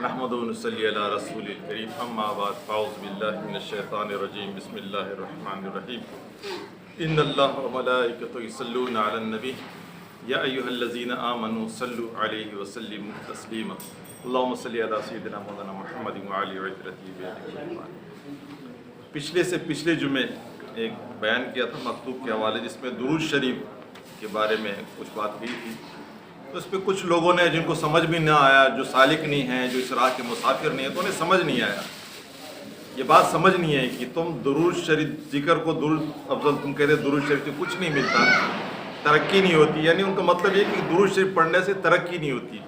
نحمد و نصلی علی رسول الکریم اما بعد فاعوذ باللہ من الشیطان الرجیم بسم اللہ الرحمن الرحیم ان اللہ و ملائکتہ یصلون علی النبی یا ایہا الذین آمنوا صلوا علیہ وسلموا تسلیما اللہم صلی علی سیدنا مولانا محمد وعلی عطرتی بیدک۔ پچھلے سے پچھلے جمعے ایک بیان کیا تھا مکتوب کے حوالے، جس میں درود شریف کے بارے میں کچھ بات ہوئی تھی، تو اس پہ کچھ لوگوں نے جن کو سمجھ بھی نہ آیا، جو سالک نہیں ہیں، جو اس راہ کے مسافر نہیں ہیں، تو انہیں سمجھ نہیں آیا، یہ بات سمجھ نہیں ہے کہ تم درود شریف ذکر کو درود افضل تم کہتے درود شریف سے کچھ نہیں ملتا، ترقی نہیں ہوتی، یعنی ان کا مطلب یہ کہ درود شریف پڑھنے سے ترقی نہیں ہوتی۔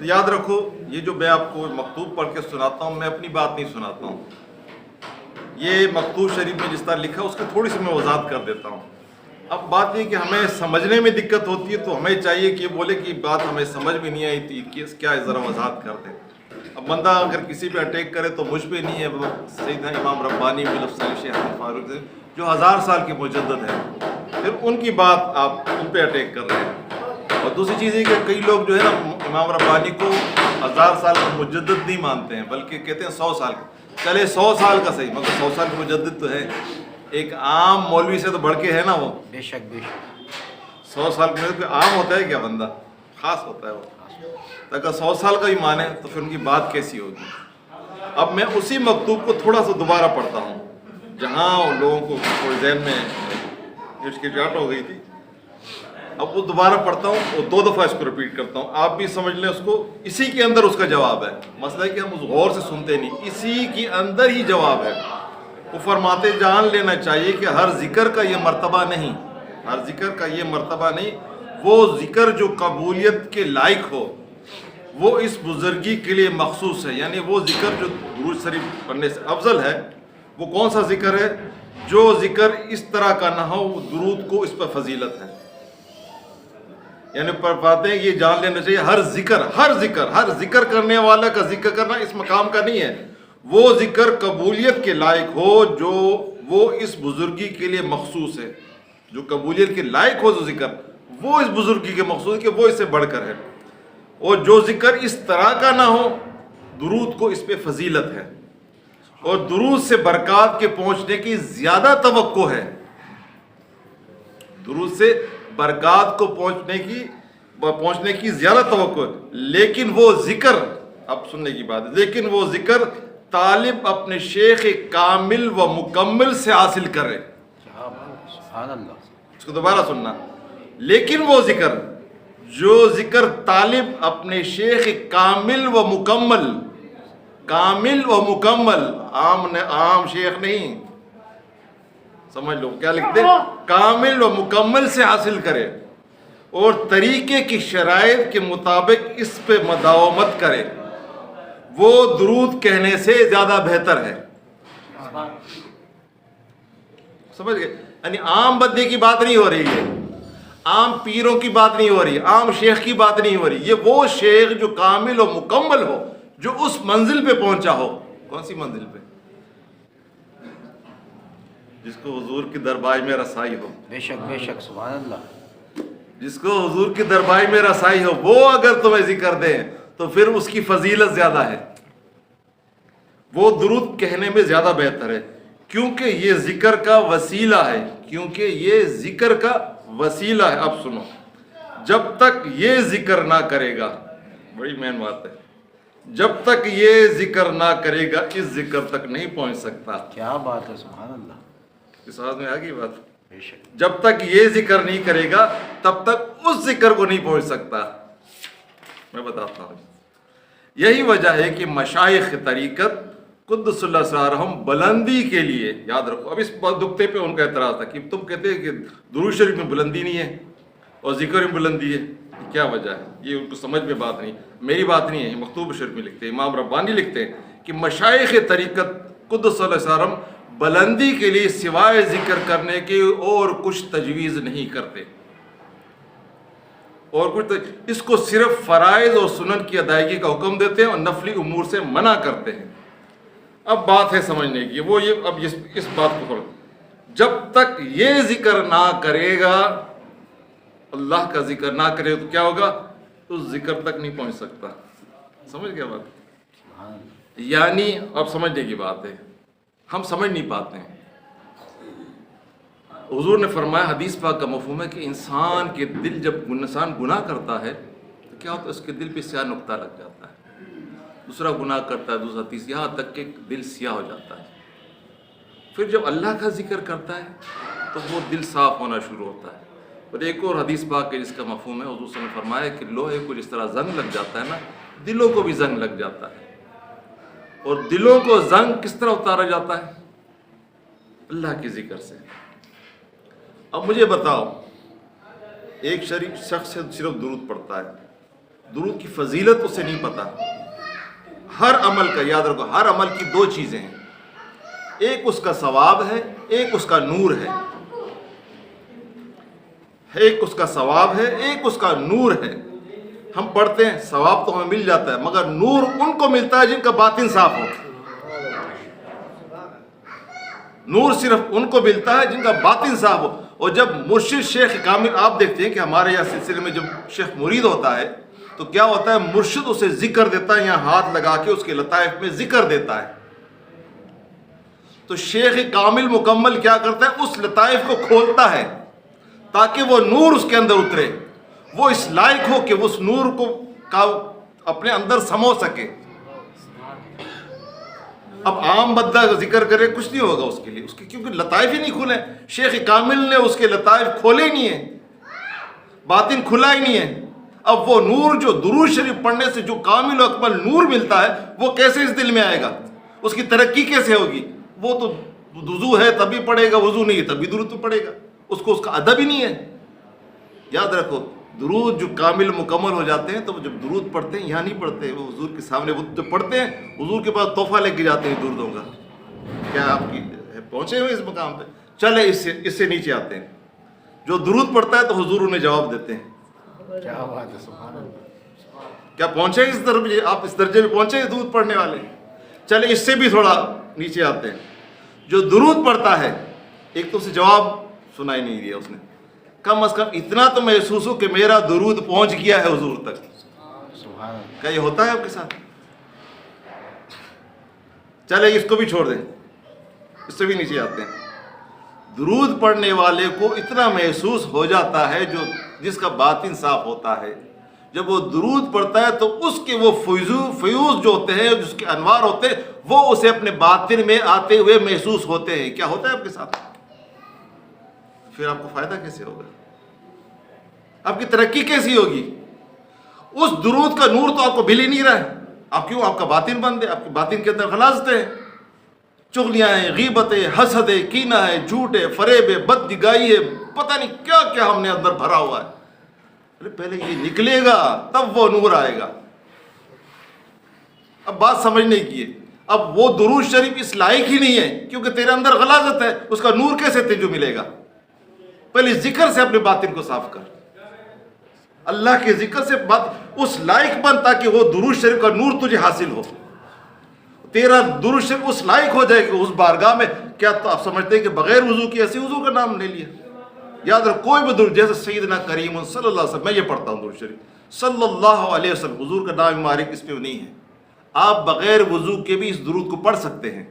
یاد رکھو، یہ جو میں آپ کو مکتوب پڑھ کے سناتا ہوں، میں اپنی بات نہیں سناتا ہوں، یہ مکتوب شریف میں جس طرح لکھا ہے اس کی تھوڑی سی میں وضاحت کر دیتا ہوں۔ اب بات یہ کہ ہمیں سمجھنے میں دقت ہوتی ہے، تو ہمیں چاہیے کہ یہ بولے کہ بات ہمیں سمجھ میں نہیں آئی تھی، کہ کیا ذرا وضاحت کر دیں۔ اب بندہ اگر کسی پہ اٹیک کرے تو مجھ پہ نہیں ہے، سیدنا امام ربانی شیخ فاروق جو 1000 سال کے مجدد ہیں، پھر ان کی بات آپ ان پہ اٹیک کر رہے ہیں۔ اور دوسری چیز یہ کہ کئی لوگ جو ہے نا امام ربانی کو 1000 سال کا مجدد نہیں مانتے ہیں، بلکہ کہتے ہیں 100 سال کا۔ چلے 100 سال کا صحیح، مگر 100 سال کا مجدد تو ہے، ایک عام مولوی سے تو بڑھ کے ہے نا وہ۔ بے شک بے شک 100 سال کا مجدد عام ہوتا ہے کیا؟ بندہ خاص ہوتا ہے وہ۔ اگر 100 سال کا ہی مانے تو پھر ان کی بات کیسی ہوگی؟ اب میں اسی مکتوب کو تھوڑا سا دوبارہ پڑھتا ہوں، جہاں لوگوں کو تھوڑے ذہن میں ہچکچاہٹ ہو گئی تھی، اب وہ دوبارہ پڑھتا ہوں اور 2 دفعہ اس کو ریپیٹ کرتا ہوں، آپ بھی سمجھ لیں اس کو۔ اسی کے اندر اس کا جواب ہے، مسئلہ ہے کہ ہم اس غور سے سنتے نہیں، اسی کے اندر ہی جواب ہے۔ وہ فرماتے جان لینا چاہیے کہ ہر ذکر کا یہ مرتبہ نہیں، ہر ذکر کا یہ مرتبہ نہیں، وہ ذکر جو قبولیت کے لائق ہو وہ اس بزرگی کے لیے مخصوص ہے، یعنی وہ ذکر جو درود شریف پڑھنے سے افضل ہے، وہ کون سا ذکر ہے؟ جو ذکر اس طرح کا نہ ہو، درود کو اس پر فضیلت ہے۔ یعنی فرماتے ہیں یہ جان لینا چاہیے ہر ذکر کرنے والا کا ذکر کرنا اس مقام کا نہیں ہے، وہ ذکر قبولیت کے لائق ہو جو وہ اس بزرگی کے لیے مخصوص ہے، جو قبولیت کے لائق ہو جو ذکر، وہ اس بزرگی کے مخصوص ہے کہ وہ اس سے بڑھ کر ہے، اور جو ذکر اس طرح کا نہ ہو، درود کو اس پہ فضیلت ہے، اور درود سے برکات کے پہنچنے کی زیادہ توقع ہے، درود سے برکات کو پہنچنے کی زیادہ توقع ہے۔ لیکن وہ ذکر، اب سننے کی بات ہے، لیکن وہ ذکر طالب اپنے شیخ کامل و مکمل سے حاصل کرے۔ سبحان اللہ۔ اس کو دوبارہ سننا، لیکن وہ ذکر جو ذکر طالب اپنے شیخ کامل و مکمل عام شیخ نہیں، سمجھ لو کیا لکھتے، کامل و مکمل سے حاصل کرے اور طریقے کی شرائط کے مطابق اس پہ مداومت کرے، وہ درود کہنے سے زیادہ بہتر ہے۔ سمجھ گئے؟ یعنی عام بندے کی بات نہیں ہو رہی ہے، عام پیروں کی بات نہیں ہو رہی، عام شیخ کی بات نہیں ہو رہی، یہ وہ شیخ جو کامل و مکمل ہو، جو اس منزل پہ پہنچا ہو۔ کون سی منزل پہ؟ جس کو حضور کی دربار میں رسائی ہو۔ بے شک سبحان اللہ۔ جس کو حضور کی دربار میں رسائی ہو، وہ اگر تمہیں ذکر دیں تو پھر اس کی فضیلت زیادہ ہے، وہ درود کہنے میں زیادہ بہتر ہے، کیونکہ یہ ذکر کا وسیلہ ہے۔ اب سنو، جب تک یہ ذکر نہ کرے گا، بڑی مین بات ہے، جب تک یہ ذکر نہ کرے گا اس ذکر تک نہیں پہنچ سکتا۔ کیا بات ہے، سبحان اللہ۔ اس آواز میں آ گئی بات؟ بے شک۔ جب تک یہ ذکر نہیں کرے گا تب تک اس ذکر کو نہیں پہنچ سکتا۔ میں بتاتا ہوں، یہی وجہ ہے کہ مشائخ طریقت قدس اللہ اسرارہم بلندی کے لیے، یاد رکھو، اب اس نقطے پہ ان کا اعتراض تھا کہ تم کہتے ہیں کہ درود شریف میں بلندی نہیں ہے اور ذکر میں بلندی ہے، کیا وجہ ہے؟ یہ ان کو سمجھ میں بات نہیں، میری بات نہیں ہے، یہ مکتوب شریف میں لکھتے ہیں، امام ربانی لکھتے ہیں کہ مشائخ طریقت قدس اللہ اسرارہم بلندی کے لیے سوائے ذکر کرنے کے اور کچھ تجویز نہیں کرتے، اس کو صرف فرائض اور سنن کی ادائیگی کا حکم دیتے ہیں اور نفلی امور سے منع کرتے ہیں۔ اب بات ہے سمجھنے کی، وہ یہ اب اس بات کو پڑھو، جب تک یہ ذکر نہ کرے گا، اللہ کا ذکر نہ کرے تو کیا ہوگا؟ اس ذکر تک نہیں پہنچ سکتا۔ سمجھ گیا بات؟ سبحان اللہ. یعنی اب سمجھنے کی بات ہے، ہم سمجھ نہیں پاتے ہیں. حضور نے فرمایا، حدیث پاک کا مفہوم ہے کہ انسان کے دل، جب انسان گناہ کرتا ہے تو کیا ہوتا ہے، اس کے دل پہ سیاہ نقطہ لگ جاتا ہے. دوسرا گناہ کرتا ہے، دوسرا تیسرا، یہاں تک کہ دل سیاہ ہو جاتا ہے. پھر جب اللہ کا ذکر کرتا ہے تو وہ دل صاف ہونا شروع ہوتا ہے. اور ایک اور حدیث پاک ہے جس کا مفہوم ہے، حضور صلی اللہ علیہ وسلم نے فرمایا کہ لوہے کو جس طرح زنگ لگ جاتا ہے نا، دلوں کو بھی زنگ لگ جاتا ہے. اور دلوں کو زنگ کس طرح اتارا جاتا ہے؟ اللہ کے ذکر سے. اب مجھے بتاؤ، ایک شریف شخص صرف درود پڑھتا ہے، درود کی فضیلت اسے نہیں پتا. ہر عمل کا، یاد رکھو، ہر عمل کی دو چیزیں ہیں، ایک اس کا ثواب ہے، ایک اس کا نور ہے. ایک اس کا ثواب ہے، ایک اس کا نور ہے. ہم پڑھتے ہیں، ثواب تو ہمیں مل جاتا ہے، مگر نور ان کو ملتا ہے جن کا باطن صاف ہو. نور صرف ان کو ملتا ہے جن کا باطن صاف ہو. اور جب مرشد شیخ کامل، آپ دیکھتے ہیں کہ ہمارے یہاں سلسلے میں جب شیخ مرید ہوتا ہے تو کیا ہوتا ہے، مرشد اسے ذکر دیتا ہے، یہاں ہاتھ لگا کے اس کے لطائف میں ذکر دیتا ہے. تو شیخ کامل مکمل کیا کرتا ہے، اس لطائف کو کھولتا ہے تاکہ وہ نور اس کے اندر اترے، وہ اس لائق ہو کہ اس نور کو اپنے اندر سمو سکے. اب عام بندہ ذکر کرے کچھ نہیں ہوگا اس کے لیے، اس کے کیونکہ لطائف ہی نہیں کھلے. شیخ کامل نے اس کے لطائف کھولے ہی نہیں ہیں، باطن کھلا ہی نہیں ہے. اب وہ نور جو درود شریف پڑھنے سے جو کامل و اکمل نور ملتا ہے، وہ کیسے اس دل میں آئے گا، اس کی ترقی کیسے ہوگی؟ وہ تو وضو ہے تبھی پڑھے گا، وضو نہیں ہے تبھی درود تو پڑھے گا. اس کو اس کا ادب ہی نہیں ہے. یاد رکھو، درود جو کامل مکمل ہو جاتے ہیں تو وہ جب درود پڑھتے ہیں، یہاں نہیں پڑھتے، وہ حضور کے سامنے وہ جب پڑھتے ہیں حضور کے پاس تحفہ لے کے جاتے ہیں درودوں کا. کیا آپ کی پہنچے ہوئے اس مقام پہ؟ چلے اس سے نیچے آتے ہیں. جو درود پڑھتا ہے تو حضور انہیں جواب دیتے ہیں. کیا بات ہے، سبحان اللہ. کیا پہنچے اس درجے، آپ اس درجے میں پہنچے درود پڑھنے والے؟ چلے اس سے بھی تھوڑا نیچے آتے ہیں. جو درود پڑھتا ہے، ایک تو اسے جواب سنائی نہیں دیا اس نے، کم از کم اتنا تو محسوس ہو کہ میرا درود پہنچ گیا ہے حضور تک. سبحان اللہ. کیا یہ ہوتا ہے آپ کے ساتھ؟ چلے اس کو بھی چھوڑ دیں، اس سے بھی نیچے آتے ہیں. درود پڑھنے والے کو اتنا محسوس ہو جاتا ہے، جو جس کا باطن صاف ہوتا ہے، جب وہ درود پڑھتا ہے تو اس کے وہ فیوز جو ہوتے ہیں، جس کے انوار ہوتے ہیں، وہ اسے اپنے باطن میں آتے ہوئے محسوس ہوتے ہیں. کیا ہوتا ہے آپ کے ساتھ؟ پھر آپ کو فائدہ کیسے ہوگا؟ آپ کی ترقی کیسی ہوگی؟ اس درود کا نور تو آپ کو مل ہی نہیں رہا ہے. آپ کیوں؟ آپ کا باطن بند ہے، آپ کے باطن کے اندر غلاظتیں ہیں، چغلیاں ہیں، غیبتیں، حسد ہے، کینہ ہے، جھوٹ ہے، فریب ہے، بدنگاہی ہے، پتہ نہیں کیا کیا ہم نے اندر بھرا ہوا ہے. ارے پہلے یہ نکلے گا تب وہ نور آئے گا. اب بات سمجھنے کی ہے. اب وہ درود شریف اس لائق ہی نہیں ہے کیونکہ تیرے اندر غلاظت ہے، اس کا نور کیسے تجھے ملے گا؟ پہلے ذکر سے اپنے باطن کو صاف کر، اللہ کے ذکر سے بات اس لائق بن تاکہ وہ درود شریف کا نور تجھے حاصل ہو. تیرا درود شریف اس لائق ہو جائے کہ اس بارگاہ میں، کیا تو آپ سمجھتے ہیں کہ بغیر وضو کے ایسے وضو کا نام لے لیا؟ یاد رکھ، کوئی بھی درود، جیسے سیدنا کریم صلی اللہ علیہ وسلم، میں یہ پڑھتا ہوں درود شریف صلی اللہ علیہ وسلم، حضور کا نام مبارک اس پہ نہیں ہے. آپ بغیر وضو کے بھی اس درود کو پڑھ سکتے ہیں،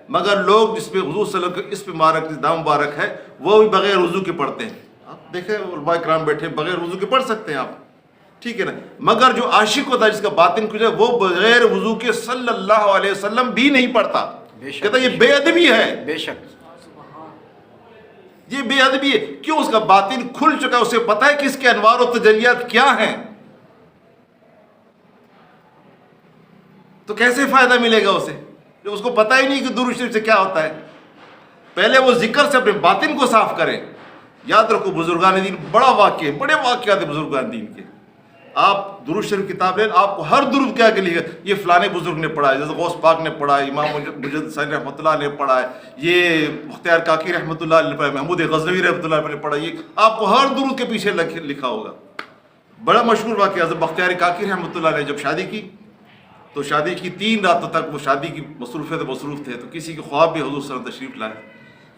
مگر لوگ جس پہ حضور صلی اللہ علیہ وسلم اس پہ مبارک نام مبارک ہے وہ بھی بغیر وضو کے پڑھتے ہیں. آپ دیکھیں علماء کرام بیٹھے بغیر وضو کے پڑھ سکتے ہیں آپ، ٹھیک ہے نا. مگر جو عاشق ہوتا ہے، جس کا باطن کچھ ہے، وہ بغیر وضو کے صلی اللہ علیہ وسلم بھی نہیں پڑھتا. کہتا یہ بے ادبی ہے، بے شک یہ بے ادبی ہے. کیوں؟ اس کا باطن کھل چکا ہے، اسے پتہ ہے کہ اس کے انوار و تجلیات کیا ہیں. تو کیسے فائدہ ملے گا اسے جو اس کو پتہ ہی نہیں کہ درود شریف سے کیا ہوتا ہے؟ پہلے وہ ذکر سے اپنے باطن کو صاف کریں. یاد رکھو، بزرگان دین بڑا واقعہ، بڑے واقعات ہیں بزرگان دین کے. آپ درود شریف کتاب لیں، آپ کو ہر درود کیا کہ لکھا یہ فلانے بزرگ نے پڑھا ہے، جیسے غوث پاک نے پڑھا ہے، امام مجد ثانی رحمۃ اللہ نے پڑھا ہے، یہ مختار کاکی رحمۃ اللہ نے پڑھا ہے، محمود غزنوی رحمۃ اللہ نے پڑھا ہے. یہ آپ کو ہر درود کے پیچھے لکھا ہوگا. بڑا مشہور واقعہ، حضرت مختار کاکی رحمۃ اللہ نے جب شادی کی تو شادی کی 3 راتوں تک وہ شادی کی مصروف تھے. تو کسی کے خواب بھی حضور صلی اللہ علیہ وسلم تشریف لائے.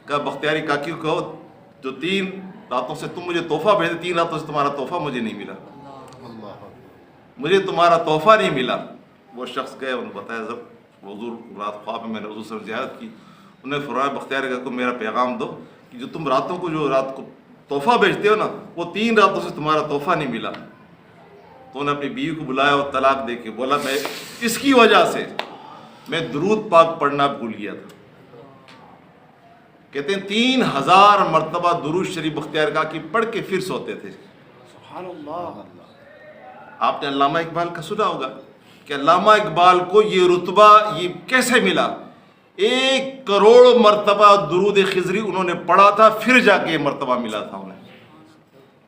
کہا بختیاری کاکی کو کہو جو 3 راتوں سے تم مجھے تحفہ بھیجے، 3 راتوں سے تمہارا تحفہ مجھے نہیں ملا، مجھے تمہارا تحفہ نہیں ملا. وہ شخص گئے، انہوں نے بتایا جب حضور رات خواب میں نے حضور سے زیارت کی، انہیں فرمایا بختیار کو میرا پیغام دو کہ جو تم راتوں کو جو رات کو تحفہ بھیجتے ہو نا، وہ 3 راتوں سے تمہارا تحفہ نہیں ملا۔ تو انہوں نے اپنی بیوی کو بلایا اور طلاق دے کے بولا میں اس کی وجہ سے میں درود پاک پڑھنا بھول گیا تھا۔ کہتے ہیں 3000 مرتبہ درود شریف بختیار کا کی پڑھ کے پھر سوتے تھے۔ سبحان اللہ۔ آپ نے علامہ اقبال کا سنا ہوگا کہ علامہ اقبال کو یہ رتبہ یہ کیسے ملا؟ 1 کروڑ مرتبہ درود خضری انہوں نے پڑھا تھا، پھر جا کے یہ مرتبہ ملا تھا انہیں۔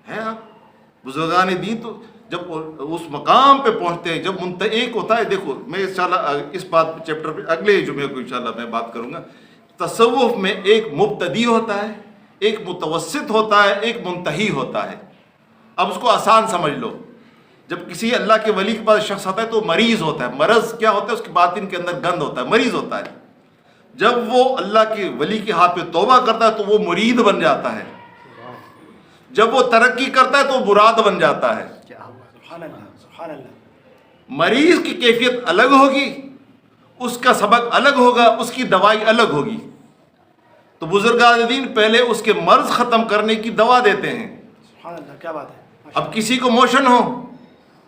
ہے آپ بزرگان دین تو جب اس مقام پہ پہنچتے ہیں، جب ایک ہوتا ہے، دیکھو میں انشاءاللہ اس بات چیپٹر پہ اگلے جمعے کو انشاءاللہ میں بات کروں گا۔ تصوف میں ایک مبتدی ہوتا ہے، ایک متوسط ہوتا ہے، ایک منتہی ہوتا ہے۔ اب اس کو آسان سمجھ لو، جب کسی اللہ کے ولی کے پاس شخص آتا ہے تو مریض ہوتا ہے۔ مرض کیا ہوتا ہے؟ اس کے باطن کے اندر گند ہوتا ہے، مریض ہوتا ہے۔ جب وہ اللہ کے ولی کے ہاتھ پہ توبہ کرتا ہے تو وہ مرید بن جاتا ہے، جب وہ ترقی کرتا ہے تو وہ مراد بن جاتا ہے۔ سبحان اللہ، سبحان اللہ۔ مریض کی کیفیت الگ ہوگی، اس کا سبق الگ ہوگا، اس کی دوائی الگ ہوگی۔ تو بزرگان دین پہلے اس کے مرض ختم کرنے کی دوا دیتے ہیں۔ سبحان اللہ، کیا بات ہے۔ اب کسی کو موشن ہو،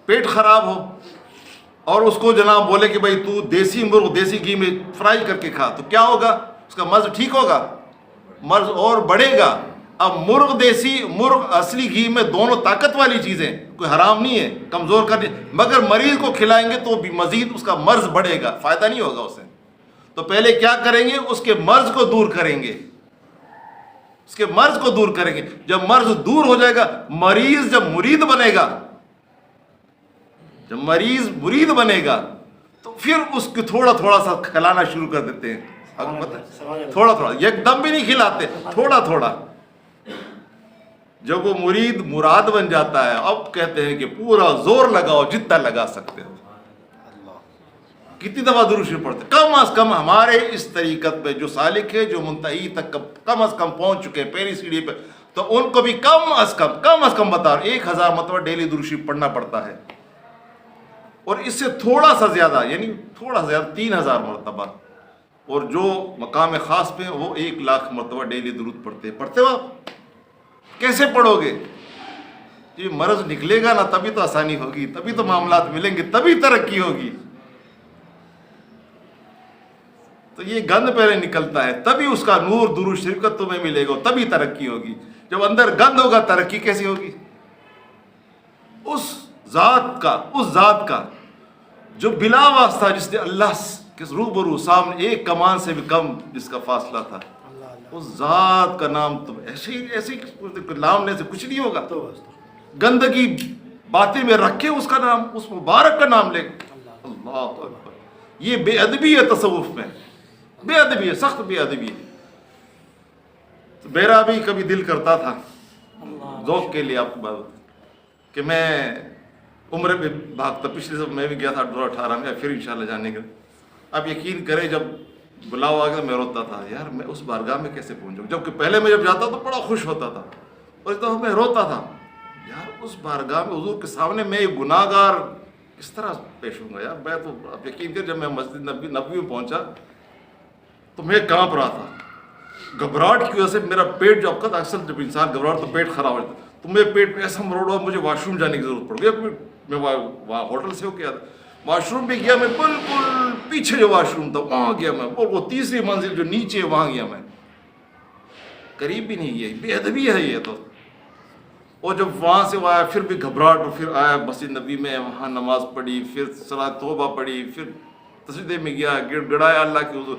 پیٹ خراب ہو، اور اس کو جناب بولے کہ بھائی تو دیسی مرغ دیسی گھی میں فرائی کر کے کھا، تو کیا ہوگا؟ اس کا مرض ٹھیک ہوگا؟ مرض اور بڑھے گا۔ اب مرغ دیسی مرغ اصلی گھی میں دونوں طاقت والی چیزیں، کوئی حرام نہیں ہے، کمزور کرنے، مگر مریض کو کھلائیں گے تو بھی مزید اس کا مرض بڑھے گا، فائدہ نہیں ہوگا اسے۔ تو پہلے کیا کریں گے؟ اس کے مرض کو دور کریں گے، اس کے مرض کو دور کریں گے۔ جب مرض دور ہو جائے گا، مریض جب مرید بنے گا، جب مریض مرید بنے گا تو پھر اس کو تھوڑا تھوڑا سا کھلانا شروع کر دیتے ہیں۔ تھوڑا تھوڑا، ایک دم بھی نہیں کھلاتے، تھوڑا تھوڑا۔ جب وہ مرید مراد بن جاتا ہے، اب کہتے ہیں کہ پورا زور لگاؤ جتنا لگا سکتے ہو۔ کتنی دفعہ درود شریف پڑھتے؟ کم از کم ہمارے اس طریقت پہ جو سالک ہے، جو منتہی تک کم از کم پہنچ چکے ہیں پہلی سیڑھی پہ، تو ان کو بھی کم از کم بتا رہا 1000 مرتبہ ڈیلی درود شریف پڑھنا پڑتا ہے، اور اس سے تھوڑا سا زیادہ، یعنی تھوڑا سا زیادہ 3000 مرتبہ۔ اور جو مقام خاص پہ وہ 1,00,000 مرتبہ ڈیلی درود پڑھتے ہو آپ؟ کیسے پڑھو گے؟ یہ مرض نکلے گا نا تبھی تو آسانی ہوگی، تبھی تو معاملات ملیں گے، تبھی ترقی ہوگی۔ تو یہ گند پہلے نکلتا ہے، تبھی اس کا نور درود شریف کا تمہیں ملے گا، تبھی ترقی ہوگی۔ جب اندر گند ہوگا ترقی کیسی ہوگی؟ اس ذات کا جو بلا واسطہ، جس نے اللہ کے روبرو سامنے ایک کمان سے بھی کم جس کا فاصلہ تھا، اس ذات کا نام تم ایسے نام لینے سے کچھ نہیں ہوگا۔ گندگی باتیں میں رکھے اس کا نام، اس مبارک کا نام لے۔ اللہ اکبر، یہ بے ادبی ہے تصوف میں، بے ادبی ہے، سخت بے ادبی ہے۔ تو میرا بھی کبھی دل کرتا تھا ذوق کے لیے، آپ کو بات کہ میں عمرے پہ بھاگتا، پچھلے سب میں بھی گیا تھا 2018 میں، پھر انشاءاللہ جانے کا۔ اب یقین کرے جب بلاؤ آ گیا میں روتا تھا، یار میں اس بارگاہ میں کیسے پہنچوں، جبکہ پہلے میں جب جاتا تو بڑا خوش ہوتا تھا، اور اس دفعہ میں روتا تھا، یار اس بارگاہ میں حضور کے سامنے میں ایک گناہ گار کس طرح پیش ہوں گا۔ یار میں تو اب یقین کر، جب میں مسجد نبوی میں پہنچا تو میں کانپ رہا تھا، گھبراہٹ کی وجہ سے میرا پیٹ جو اب اکثر جب انسان گھبراہٹ تو پیٹ خراب ہو جاتا، تو میرے پیٹ میں ایسا مروڑ ہوا، مجھے واش روم جانے کی ضرورت پڑ گئی۔ میں وہاں ہوٹل سے ہو کے آیا، واش روم پہ گیا، میں بالکل پیچھے جو واش روم تھا وہاں گیا میں، اور وہ 3ری منزل جو نیچے وہاں گیا میں، قریب بھی نہیں گیا۔ بے ادبی ہے یہ تو۔ اور جب وہاں سے وہ آیا پھر بھی گھبراہٹ، اور پھر آیا مسجد نبی میں، وہاں نماز پڑھی، پھر صلاۃ توبہ پڑھی، پھر تسجدے میں گیا، گڑ گڑایا اللہ کے حضور۔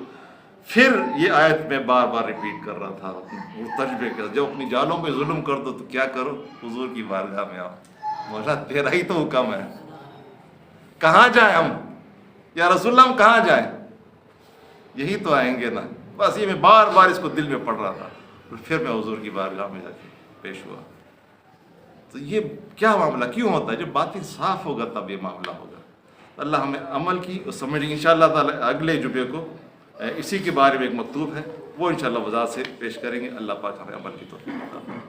پھر یہ آیت میں بار بار ریپیٹ کر رہا تھا تجربے کے، جب اپنی جانوں پہ ظلم کر دو تو کیا کرو، حضور کی بارگاہ میں آؤ، مولا تیرا ہی تو حکم ہے، کہاں جائیں ہم یا رسول اللہ، ہم کہاں جائیں، یہی تو آئیں گے نا۔ بس یہ میں بار بار اس کو دل میں پڑھ رہا تھا، اور پھر میں حضور کی بارگاہ میں جا کے پیش ہوا۔ تو یہ کیا معاملہ کیوں ہوتا ہے؟ جب باطن صاف ہوگا تب یہ معاملہ ہوگا۔ اللہ ہمیں عمل کی سمجھیں گے انشاءاللہ تعالی۔ اگلے جمعے کو اسی کے بارے میں ایک مکتوب ہے، وہ انشاءاللہ وضاحت سے پیش کریں گے۔ اللہ پاک ہمیں عمل کی توفیق عطا فرمائے۔